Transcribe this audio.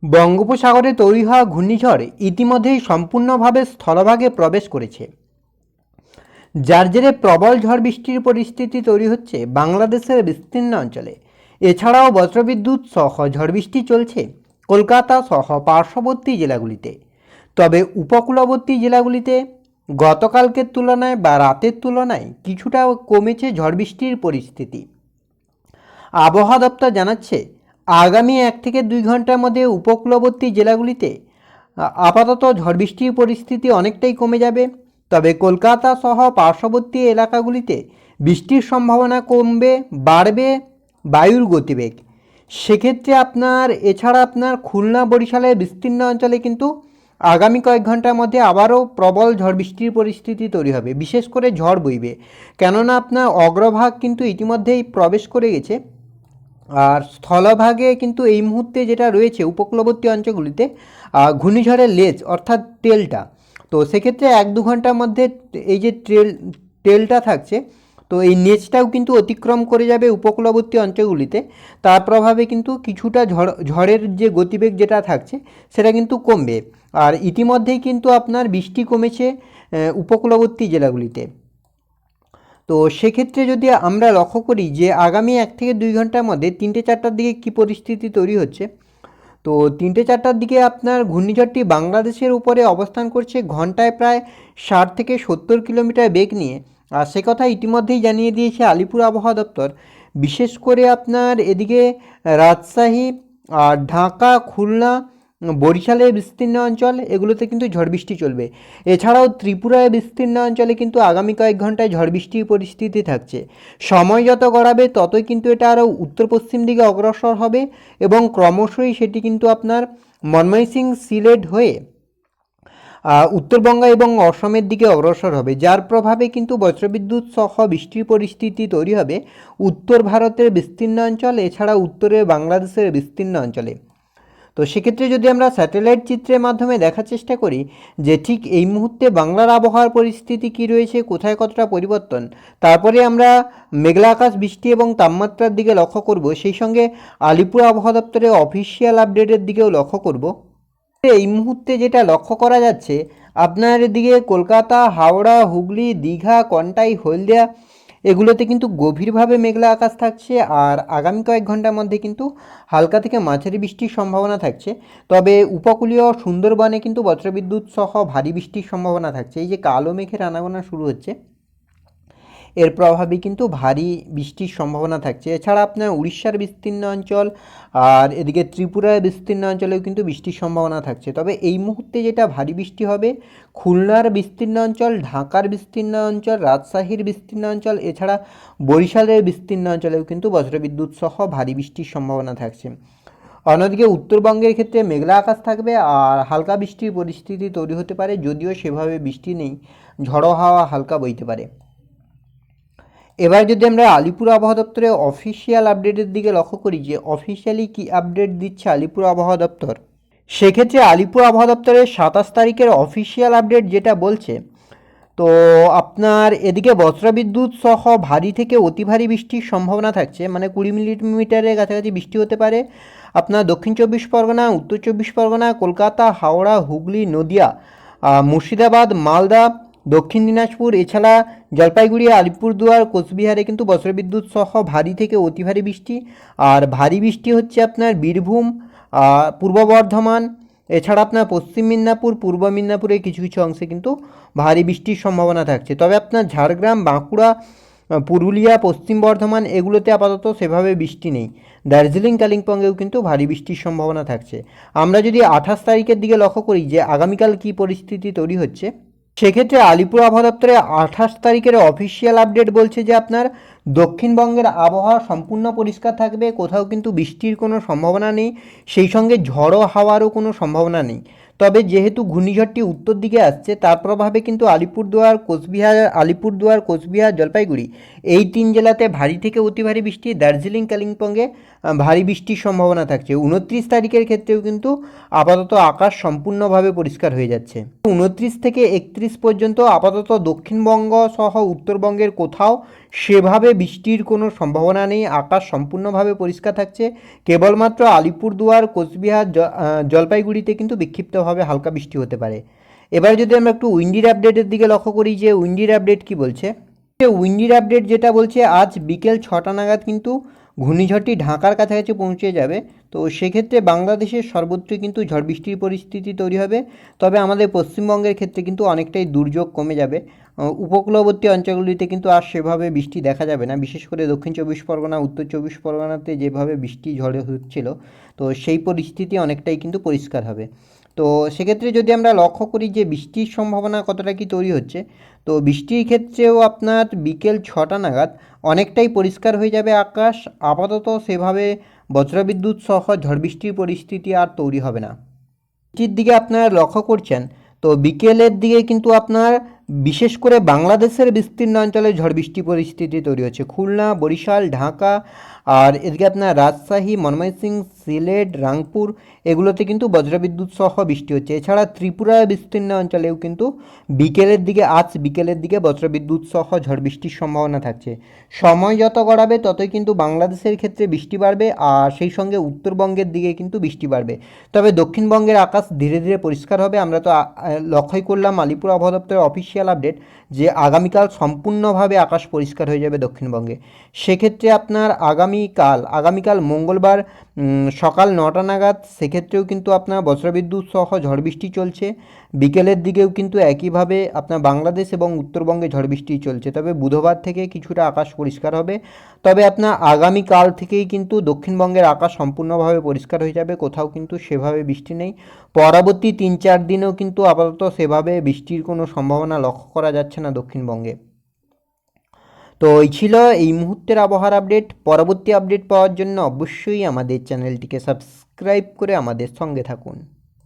বঙ্গোপসাগরে তৈরি হওয়া ঘূর্ণিঝড় ইতিমধ্যেই সম্পূর্ণভাবে স্থলভাগে প্রবেশ করেছে, যার জেরে প্রবল ঝড় বৃষ্টির পরিস্থিতি তৈরি হচ্ছে বাংলাদেশের বিস্তীর্ণ অঞ্চলে। এছাড়াও বজ্রবিদ্যুৎ সহ ঝড় বৃষ্টি চলছে কলকাতা সহ পার্শ্ববর্তী জেলাগুলিতে। তবে উপকূলবর্তী জেলাগুলিতে গতকালকের তুলনায় বা রাতের তুলনায় কিছুটা কমেছে ঝড় বৃষ্টির পরিস্থিতি। আবহাওয়া দপ্তর জানাচ্ছে আগামী 1 থেকে 2 ঘন্টার মধ্যে উপকূলবর্তী জেলাগুলিতে আপাতত ঝড় বৃষ্টির পরিস্থিতি অনেকটাই কমে যাবে। তবে কলকাতা সহ পার্শ্ববর্তী এলাকাগুলিতে বৃষ্টির সম্ভাবনা কমবে, বাড়বে বায়ুর গতিবেগ। সেক্ষেত্রে এছাড়া আপনার খুলনা বরিশালের বিস্তীর্ণ অঞ্চলে কিন্তু আগামী কয়েক ঘন্টার মধ্যে আবারও প্রবল ঝড় বৃষ্টির পরিস্থিতি তৈরি হবে, বিশেষ করে ঝড় বইবে। কেননা আপনার অগ্রভাগ কিন্তু ইতিমধ্যেই প্রবেশ করে গেছে, আর স্থলভাগে কিন্তু এই মুহূর্তে যেটা রয়েছে উপকূলবর্তী অঞ্চলগুলিতে ঘূর্ণিঝড়ের লেজ অর্থাৎ টেলটা। তো সেক্ষেত্রে 1-2 ঘন্টার মধ্যে এই যে টেলটা থাকছে, তো এই নেজটাও কিন্তু অতিক্রম করে যাবে উপকূলবর্তী অঞ্চলগুলিতে। তার প্রভাবে কিন্তু কিছুটা ঝড়ের যে গতিবেগ যেটা থাকছে সেটা কিন্তু কমবে। আর ইতিমধ্যেই কিন্তু আপনার বৃষ্টি কমেছে উপকূলবর্তী জেলাগুলিতে। তো সেক্ষেত্রে যদি আমরা লক্ষ্য করি যে আগামী 1 থেকে 2 ঘন্টার মধ্যে 3টে-4টার দিকে কী পরিস্থিতি তৈরি হচ্ছে, তো 3টে-4টার দিকে আপনার ঘূর্ণিঝড়টি বাংলাদেশের উপরে অবস্থান করছে ঘন্টায় প্রায় 60 থেকে 70 কিলোমিটার বেগ নিয়ে। আর সে কথা ইতিমধ্যেই জানিয়ে দিয়েছে আলিপুর আবহাওয়া দপ্তর। বিশেষ করে আপনার এদিকে রাজশাহী আর ঢাকা, খুলনা, বরিশালের বিস্তীর্ণ অঞ্চল এগুলোতে কিন্তু ঝড় বৃষ্টি চলবে। এছাড়াও ত্রিপুরার বিস্তীর্ণ অঞ্চলে কিন্তু আগামী কয়েক ঘন্টায় ঝড় বৃষ্টির পরিস্থিতি থাকছে। সময় যত গড়াবে ততই কিন্তু এটা আরও উত্তর পশ্চিম দিকে অগ্রসর হবে এবং ক্রমশই সেটি কিন্তু আপনার ময়মনসিংহ, সিলেট হয়ে উত্তরবঙ্গ এবং অসমের দিকে অগ্রসর হবে, যার প্রভাবে কিন্তু বজ্রবিদ্যুৎ সহ বৃষ্টির পরিস্থিতি তৈরি হবে উত্তর ভারতের বিস্তীর্ণ অঞ্চল, এছাড়া উত্তরে বাংলাদেশের বিস্তীর্ণ অঞ্চলে। তো সেক্ষেত্রে যদি আমরা স্যাটেলাইট চিত্রের মাধ্যমে দেখার চেষ্টা করি যে ঠিক এই মুহূর্তে বাংলার আবহাওয়ার পরিস্থিতি কী রয়েছে, কোথায় কতটা পরিবর্তন, তারপরে আমরা মেঘলা আকাশ, বৃষ্টি এবং তাপমাত্রার দিকে লক্ষ্য করব, সেই সঙ্গে আলিপুর আবহাওয়া দপ্তরের অফিসিয়াল আপডেটের দিকেও লক্ষ্য করব। এই মুহূর্তে যেটা লক্ষ্য করা যাচ্ছে আপনার এদিকে কলকাতা, হাওড়া, হুগলি, দীঘা, কন্টাই, হলদিয়া এগুলোতে কিন্তু গভীরভাবে মেঘলা আকাশ থাকছে। আর আগামী কয়েক ঘন্টার মধ্যে কিন্তু হালকা থেকে মাঝারি বৃষ্টির সম্ভাবনা থাকছে। তবে উপকূলীয় সুন্দরবনে কিন্তু বজ্রবিদ্যুৎ সহ ভারী বৃষ্টির সম্ভাবনা থাকছে। এই যে কালো মেঘের আনাগোনা শুরু হচ্ছে, এর প্রভাবে কিন্তু ভারী বৃষ্টির সম্ভাবনা থাকছে। এছাড়া আপনার উড়িষ্যার বিস্তীর্ণ অঞ্চল আর এদিকে ত্রিপুরার বিস্তীর্ণ অঞ্চলেও কিন্তু বৃষ্টির সম্ভাবনা থাকছে। তবে এই মুহূর্তে যেটা ভারী বৃষ্টি হবে খুলনার বিস্তীর্ণ অঞ্চল, ঢাকার বিস্তীর্ণ অঞ্চল, রাজশাহীর বিস্তীর্ণ অঞ্চল, এছাড়া বরিশালের বিস্তীর্ণ অঞ্চলেও কিন্তু বজ্রবিদ্যুৎ সহ ভারী বৃষ্টির সম্ভাবনা থাকছে। অন্যদিকে উত্তরবঙ্গের ক্ষেত্রে মেঘলা আকাশ থাকবে আর হালকা বৃষ্টির পরিস্থিতি তৈরি হতে পারে, যদিও সেভাবে বৃষ্টি নেই, ঝড়ো হাওয়া হালকা বইতে পারে। এবার যদি আমরা আলিপুর আবহাওয়া দপ্তরের অফিসিয়াল আপডেটের দিকে লক্ষ্য করি যে অফিসিয়ালি কী আপডেট দিচ্ছে আলিপুর আবহাওয়া দপ্তর, সেক্ষেত্রে আলিপুর আবহাওয়া দপ্তরের 27 তারিখের অফিসিয়াল আপডেট যেটা বলছে, তো আপনার এদিকে বজ্রবিদ্যুৎ সহ ভারী থেকে অতি ভারী বৃষ্টির সম্ভাবনা থাকছে, মানে 20 মিলিমিটারের কাছাকাছি বৃষ্টি হতে পারে আপনার দক্ষিণ 24 পরগনা, উত্তর 24 পরগনা, কলকাতা, হাওড়া, হুগলি, নদিয়া, মুর্শিদাবাদ, মালদা, দক্ষিণ দিনাজপুর, এছাড়া জলপাইগুড়ি, আলিপুরদুয়ার, কোচবিহারে কিন্তু বজ্রবিদ্যুৎ সহ ভারী থেকে অতি ভারী বৃষ্টি। আর ভারী বৃষ্টি হচ্ছে আপনার বীরভূম, পূর্ব বর্ধমান, এছাড়া আপনার পশ্চিম মেদিনীপুর, পূর্ব মেদিনীপুরের কিছু কিছু অংশে কিন্তু ভারী বৃষ্টির সম্ভাবনা থাকছে। তবে আপনার ঝাড়গ্রাম, বাঁকুড়া, পুরুলিয়া, পশ্চিম বর্ধমান এগুলোতে আপাতত সেভাবে বৃষ্টি নেই। দার্জিলিং, কালিম্পংয়েও কিন্তু ভারী বৃষ্টির সম্ভাবনা থাকছে। আমরা যদি 28 তারিখের দিকে লক্ষ্য করি যে আগামীকাল কী পরিস্থিতি তৈরি হচ্ছে, সেক্ষেত্রে আলিপুর আবহাওয়া দপ্তরে 28 তারিখের অফিসিয়াল আপডেট বলছে যে আপনার দক্ষিণবঙ্গের আবহাওয়া সম্পূর্ণ পরিষ্কার থাকবে, কোথাও কিন্তু বৃষ্টির কোনো সম্ভাবনা নেই, সেই সঙ্গে ঝড়ো হাওয়ারও কোনো সম্ভাবনা নেই। তবে যেহেতু ঘূর্ণিঝড়টি উত্তর দিকে আসছে তার প্রভাবে কিন্তু আলিপুরদুয়ার, কোচবিহার, জলপাইগুড়ি এই 3 জেলাতে ভারী থেকে অতি ভারী বৃষ্টি, দার্জিলিং, কালিম্পংয়ে ভারী বৃষ্টির সম্ভাবনা থাকছে। 29 তারিখের ক্ষেত্রেও কিন্তু আপাতত আকাশ সম্পূর্ণভাবে পরিষ্কার হয়ে যাচ্ছে। 29 থেকে 31 পর্যন্ত আপাতত দক্ষিণবঙ্গ সহ উত্তরবঙ্গের কোথাও সেভাবে বৃষ্টির কোনো সম্ভাবনা নেই। আকাশ সম্পূর্ণভাবে পরিষ্কার থাকছে। কেবলমাত্র আলিপুরদুয়ার, কোচবিহার, জলপাইগুড়িতে কিন্তু বিক্ষিপ্তভাবে হালকা বৃষ্টি হতে পারে। এবার যদি আমরা একটু উইন্ডির আপডেটের দিকে লক্ষ্য করি যে উইন্ডির আপডেট কি বলছে, উইন্ডির আপডেট যেটা বলছে আজ বিকেল 6টা নাগাদ কিন্তু ঘূর্ণিঝড়টি ঢাকার কাছাকাছি পৌঁছে যাবে। তো সেক্ষেত্রে বাংলাদেশের সর্বত্রই কিন্তু ঝড় বৃষ্টির পরিস্থিতি তৈরি হবে। তবে আমাদের পশ্চিমবঙ্গের ক্ষেত্রে কিন্তু অনেকটাই দুর্যোগ কমে যাবে। উপকূলবর্তী অঞ্চলগুলিতে কিন্তু আর সেভাবে বৃষ্টি দেখা যাবে না। বিশেষ করে দক্ষিণ চব্বিশ পরগনা, উত্তর চব্বিশ পরগনাতে যেভাবে বৃষ্টি ঝড়ে হচ্ছিল, তো সেই পরিস্থিতি অনেকটাই কিন্তু পরিষ্কার হবে। তো সেক্ষেত্রে যদি আমরা লক্ষ্য করি যে বৃষ্টির সম্ভাবনা কতটা কি তৈরি হচ্ছে, তো বৃষ্টির ক্ষেত্রেও আপনার বিকেল 6টা নাগাদ অনেকটাই পরিষ্কার হয়ে যাবে আকাশ। আপাতত সেভাবে বজ্রবিদ্যুৎ সহ ঝড় বৃষ্টির পরিস্থিতি আর তৈরি হবে না। বৃষ্টির দিকে আপনারা লক্ষ্য করছেন, তো বিকেলের দিকে কিন্তু আপনার বিশেষ করে বাংলাদেশের বিস্তীর্ণ অঞ্চলে ঝড় বৃষ্টি পরিস্থিতি তৈরি হচ্ছে। খুলনা, বরিশাল, ঢাকা, আর এদিকে আপনার রাজশাহী, ময়মনসিংহ, সিলেট, রাংপুর এগুলোতে কিন্তু বজ্রবিদ্যুৎ সহ বৃষ্টি হচ্ছে। এছাড়া ত্রিপুরার বিস্তীর্ণ অঞ্চলেও কিন্তু বিকেলের দিকে, আজ বিকেলের দিকে বজ্রবিদ্যুৎ সহ ঝড় বৃষ্টির সম্ভাবনা থাকছে। সময় যত গড়াবে ততই কিন্তু বাংলাদেশের ক্ষেত্রে বৃষ্টি বাড়বে, আর সেই সঙ্গে উত্তরবঙ্গের দিকে কিন্তু বৃষ্টি বাড়বে। তবে দক্ষিণবঙ্গের আকাশ ধীরে ধীরে পরিষ্কার হবে। আমরা তো লক্ষ্যই করলাম আলিপুর আবহাওয়া দপ্তরের অফিসিয়াল আপডেট যে আগামীকাল সম্পূর্ণভাবে আকাশ পরিষ্কার হয়ে যাবে দক্ষিণবঙ্গে। সেক্ষেত্রে আপনার আগামীকাল মঙ্গলবার সকাল 9টা নাগাদ সেক্ষেত্রেও কিন্তু আপনার বজ্রবিদ্যুৎ সহ ঝড় বৃষ্টি চলছে। বিকেলের দিকেও কিন্তু একইভাবে আপনার বাংলাদেশ এবং উত্তরবঙ্গে ঝড় বৃষ্টি চলছে। তবে বুধবার থেকে কিছুটা আকাশ পরিষ্কার হবে। তবে আপনার আগামীকাল থেকেই কিন্তু দক্ষিণবঙ্গের আকাশ সম্পূর্ণভাবে পরিষ্কার হয়ে যাবে, কোথাও কিন্তু সেভাবে বৃষ্টি নেই। পরবর্তী 3-4 দিনেও কিন্তু আপাতত সেভাবে বৃষ্টির কোনো সম্ভাবনা লক্ষ্য করা যাচ্ছে না দক্ষিণবঙ্গে। তো এই ছিল এই মুহূর্তের আবহাওয়ার আপডেট। পরবর্তী আপডেট পাওয়ার জন্য অবশ্যই আমাদের চ্যানেলটিকে সাবস্ক্রাইব করে আমাদের সঙ্গে থাকুন।